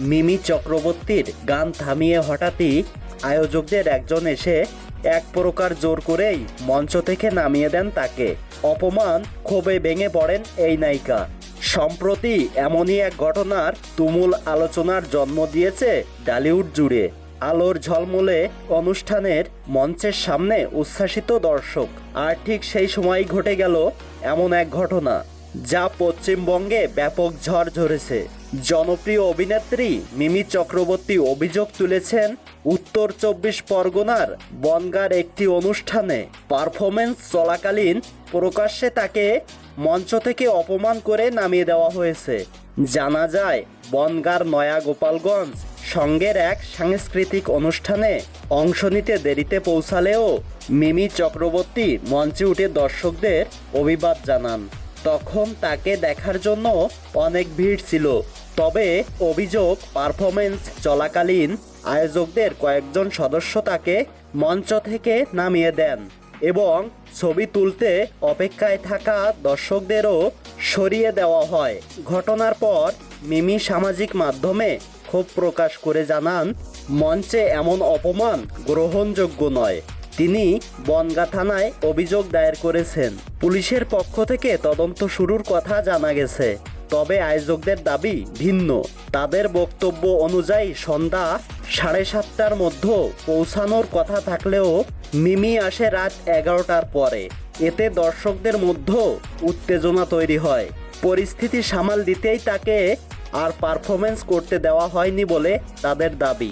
মিমি চক্রবর্তীর গান থামিয়ে হঠাৎই আয়োজকদের একজন এসে এক প্রকার জোর করেই মঞ্চ থেকে নামিয়ে দেন তাকে। অপমান ক্ষোভে ভেঙে পড়েন এই নায়িকা। সম্প্রতি এমনই এক ঘটনার তুমুল আলোচনার জন্ম দিয়েছে ঢালিউড জুড়ে। আলোর ঝলমলে অনুষ্ঠানের মঞ্চের সামনে উচ্ছ্বাসিত দর্শক, আর ঠিক সেই সময়ই ঘটে গেল এমন এক ঘটনা যা পশ্চিমবঙ্গে ব্যাপক ঝড় ঝরেছে। জনপ্রিয় অভিনেত্রী মিমি চক্রবর্তী অভিযোগ তুলেছেন উত্তর ২৪ পরগনার বনগাঁর একটি অনুষ্ঠানে পারফরমেন্স চলাকালীন প্রকাশ্যে তাকে মঞ্চ থেকে অপমান করে নামিয়ে দেওয়া হয়েছে। জানা যায়, বনগাঁর নয়া গোপালগঞ্জ সঙ্গের এক সাংস্কৃতিক অনুষ্ঠানে অংশ নিতে দেরিতে পৌঁছালেও মিমি চক্রবর্তী মঞ্চে উঠে দর্শকদের অভিবাদ জানান। তখন তাকে দেখার জন্য অনেক ভিড় ছিল। তবে অভিযোগ, পারফরমেন্স চলাকালীন আয়োজকদের কয়েকজন সদস্য তাকে মঞ্চ থেকে নামিয়ে দেন এবং ছবি তুলতে অপেক্ষায় থাকা দর্শকদেরও সরিয়ে দেওয়া হয়। ঘটনার পর মিমি সামাজিক মাধ্যমে ক্ষোভ প্রকাশ করে জানান, মঞ্চে এমন অপমান গ্রহণযোগ্য নয়। তিনি বনগাঁ থানায় অভিযোগ দায়ের করেছেন। পুলিশের পক্ষ থেকে তদন্ত শুরুর কথা জানা গেছে। তবে আয়োজকদের দাবি ভিন্ন। তাদের বক্তব্য অনুযায়ী সন্ধ্যা 7:30টার মধ্যে পৌঁছানোর কথা থাকলেও মিমি আসে রাত 11টার পরে। এতে দর্শকদের মধ্যে উত্তেজনা তৈরি হয়। পরিস্থিতি সামাল দিতেই তাকে আর পারফরমেন্স করতে দেওয়া হয়নি বলে তাদের দাবি।